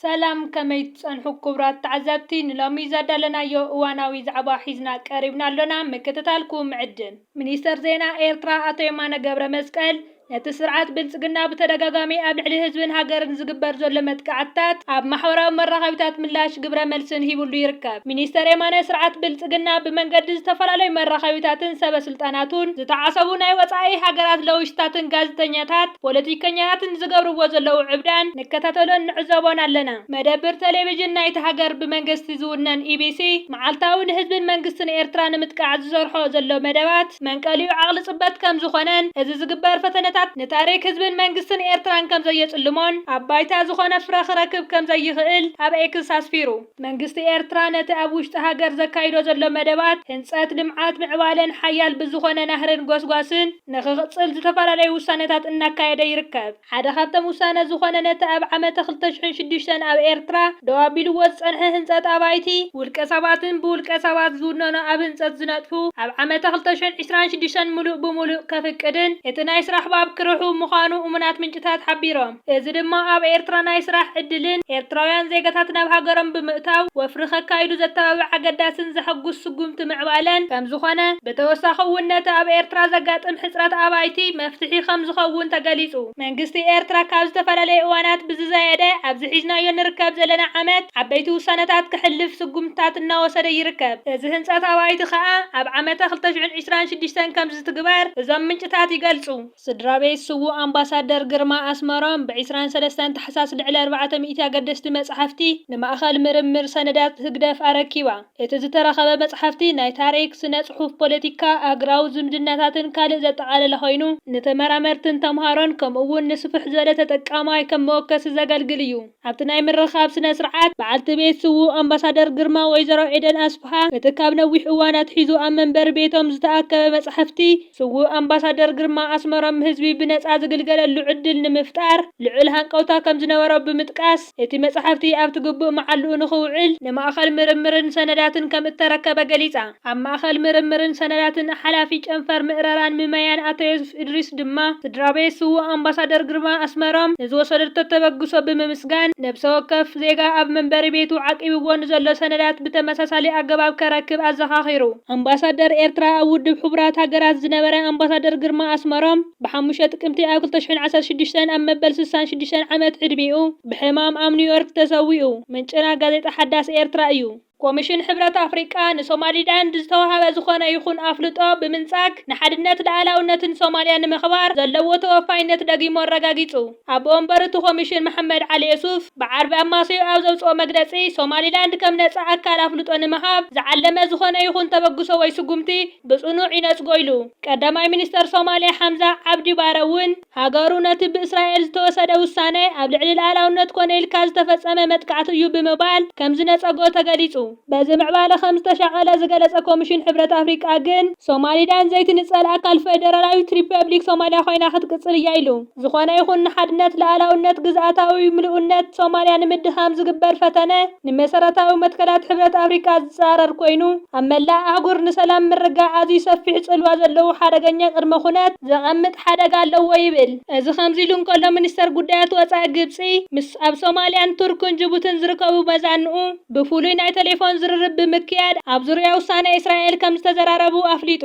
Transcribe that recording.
ሰላም ከመይ ጸንሑ ክቡራት ተዓዘብቲ ንሎሚ ዘዳለናዮ እዋናዊ ዛዕባ ሒዝና ቀሪብና ኣለና ምክትታልኩም ዕድን ሚኒስተር ዜና ኤርትራ አቶ የማነ ገብረ መስቀል ነቲ ስርዓት ብልጽግና በተደጋጋሚ ኣብ ልዕሊ ህዝብን ሃገርን ዝግበር ዘሎ መጥቃዕትታት ኣብ ማሕበራዊ መራኸቢታት ምላሽ ግብረ መልስን ሂቡሉ ይርከብ። ሚኒስተር የማነ ስርዓት ብልጽግና ብመንገዲ ዝተፈላለዩ መራኸቢታትን ሰበስልጣናቱን ዝተዓሰቡ ናይ ወጻኢ ሃገራት ለውሽታትን ጋዜጠኛታት ፖለቲከኛታትን ዝገብርዎ ዘለው ዕብዳን ንከታተሎን ንዕዘቦን ኣለና። መደብር ቴሌቪዥን ናይቲ ሃገር ብመንግስቲ ዝውነን ኢቢሲ መዓልታዊ ንህዝብን መንግስትን ኤርትራ ንምጥቃዕ ዝሰርሖ ዘሎ መደባት መንቀሊኡ ዓቕሊ ጽበት ከም ዝኾነን እዚ ዝግበር ፈተነታት ንታሪክ ህዝብን መንግስትን ኤርትራን ከም ዘየጽልሞን ኣብ ባይታ ዝኾነ ፍረ ክረክብ ከም ዘይኽእል ኣብ ኤክስ ኣስፊሩ መንግስቲ ኤርትራ ነቲ ኣብ ውሽጢ ሃገር ዘካይዶ ዘሎ መደባት ህንጸት ልምዓት ምዕባለን ሓያል ብዝኾነ ናህርን ጎስጓስን ንኽቕጽል ዝተፈላለዩ ውሳነታት እናካየደ ይርከብ። ሓደ ካብቶም ውሳነ ዝኾነ ነቲ ኣብ ዓመተ 2006 ኣብ ኤርትራ ደው ኣቢልዎ ዝጸንሐ ህንጸት ኣባይቲ ውልቀ ሰባትን ብውልቀ ሰባት ዝውነኑ ኣብ ህንጸት ዝነጥፉ ኣብ ዓመተ 2026 ሙሉእ ብሙሉእ ከፍቅድን እቲ ናይ ስራሕ ባብ ክርሑ ምዃኑ እሙናት ምንጭታት ሓቢሮም። እዚ ድማ ኣብ ኤርትራ ናይ ስራሕ ዕድልን ኤርትራውያን ዜጋታት ናብ ሃገሮም ብምእታው ወፍሪ ከካይዱ ዘተባብዕ ኣገዳስን ዘሐጉስ ስጉምቲ ምዕባለን ከም ዝኾነ ብተወሳኺ እውን ነቲ ኣብ ኤርትራ ዘጋጥም ሕፅረት ኣባይቲ መፍትሒ ከም ዝኸውን ተገሊጹ። መንግስቲ ኤርትራ ካብ ዝተፈላለዩ እዋናት ብዝዘየደ ኣብዚ ሒዝናዮ ንርከብ ዘለና ዓመት ዓበይቲ ውሳነታት ክሕልፍ ስጉምትታት እናወሰደ ይርከብ። እዚ ህንፀት ኣባይቲ ከዓ ኣብ ዓመተ 2026 ከም ዝትግበር እዞም ምንጭታት ይገልጹ። ስድራቤት ስዉ ኣምባሳደር ግርማ ኣስመሮም ብ23 ታሕሳስ ልዕሊ 400 ኣገደስቲ መጽሓፍቲ ንማእኸል ምርምር ሰነዳት ህግደፍ ኣረኪባ። እቲ ዝተረኸበ መጽሓፍቲ ናይ ታሪክ፣ ስነ ጽሑፍ፣ ፖለቲካ፣ ኣገራዊ ዝምድናታትን ካልእ ዘጠቓለለ ኮይኑ ንተመራመርትን ተምሃሮን ከምኡውን ንስፍሕ ዝበለ ተጠቃማይ ከም መወከሲ ዘገልግል እዩ። ኣብቲ ናይ ምርኻብ ስነ ስርዓት በዓልቲ ቤት ስዉ ኣምባሳደር ግርማ ወይዘሮ ኤደን ኣስፋሃ እቲ ካብ ነዊሕ እዋናት ሒዙ ኣብ መንበሪ ቤቶም ዝተኣከበ መጽሓፍቲ ስዉ ኣምባሳደር ግርማ ኣስመሮም ህዝቢ ብነጻ ዝግልገለሉ ዕድል ንምፍጣር ልዑል ሃንቀውታ ከም ዝነበሮ ብምጥቃስ እቲ መጽሓፍቲ ኣብ ትግቡእ መዓልኡ ንኽውዕል ንማእኸል ምርምርን ሰነዳትን ከም እተረከበ ገሊጻ። ኣብ ማእኸል ምርምርን ሰነዳትን ሓላፊ ጨንፈር ምዕረራን ምመያን ኣቶ ዮሴፍ ኢድሪስ ድማ ስድራቤት ስዉ ኣምባሳደር ግርማ ኣስመሮም ንዝወሰደቶ ተበግሶ ብምምስጋን ነብሰ ወከፍ ዜጋ ኣብ መንበሪ ቤቱ ዓቂብዎ ንዘሎ ሰነዳት ብተመሳሳሊ ኣገባብ ከረክብ ኣዘኻኺሩ። ኣምባሳደር ኤርትራ ኣብ ውድብ ሕቡራት ሃገራት ዝነበረ ኣምባሳደር ግርማ ኣስመሮም ብ5 ጥቅምቲ ኣብ 2016 ኣብ መበል 66 ዓመት ዕድሚኡ ብሕማም ኣብ ኒውዮርክ ተሰዊኡ። ምንጭና ጋዜጣ ሓዳስ ኤርትራ እዩ። ኮሚሽን ሕብረት ኣፍሪቃ ንሶማሊላንድ ዝተዋሃበ ዝኾነ ይኹን ኣፍልጦ ብምንጻግ ንሓድነት ሉዓላውነትን ሶማልያ ንምኽባር ዘለዎ ተወፋይነት ደጊሞ ኣረጋጊጹ። ኣብ ወንበር እቲ ኮሚሽን መሐመድ ዓሊ ዩሱፍ ብዓርቢ ኣማሲኡ ኣብ ዘውፅኦ መግለጺ ሶማሊላንድ ከም ነጻ ኣካል ኣፍልጦ ንምሃብ ዝዓለመ ዝኾነ ይኹን ተበግሶ ወይ ስጉምቲ ብጽኑዕ ይነጽጎ ኢሉ። ቀዳማይ ሚኒስተር ሶማልያ ሓምዛ ዓብዲ ባረ እውን ሃገሩ ነቲ ብእስራኤል ዝተወሰደ ውሳነ ኣብ ልዕሊ ሉዓላውነት ኮነ ኢልካ ዝተፈጸመ መጥቃዕቲ እዩ ብምባል ከም ዝነጸጎ ተገሊጹ። በዚ ምዕባለ ከም ዝተሻቐለ ዝገለጸ ኮሚሽን ሕብረት ኣፍሪቃ ግን ሶማሊላንድ ዘይትንጸል ኣካል ፌደራላዊት ሪፐብሊክ ሶማልያ ኮይና ክትቅጽል እያ ኢሉ። ዝኾነ ይኹን ንሓድነት ሉዓላውነት ግዝኣታዊ ምሉእነት ሶማልያ ንምድኻም ዝግበር ፈተነ ንመሰረታዊ መትከላት ሕብረት ኣፍሪቃ ዝጻረር ኮይኑ ኣብ መላእ ኣህጉር ንሰላም ምርጋዕ ኣዝዩ ሰፊሕ ጽልዋ ዘለዎ ሓደገኛ ቅድመ ኩነት ዘቐምጥ ሓደጋ ኣለዎ ይብል። እዚ ከምዚ ኢሉ እንከሎ ሚኒስተር ጉዳያት ወጻኢ ግብጺ ምስ ኣብ ሶማልያን ቱርክን ጅቡትን ዝርከቡ መዛንኡ ብፍሉይ ናይ ቴሌፎን ዝርርብ ብምክያድ ኣብ ዙርያ ውሳነ እስራኤል ከም ዝተዘራረቡ ኣፍሊጡ።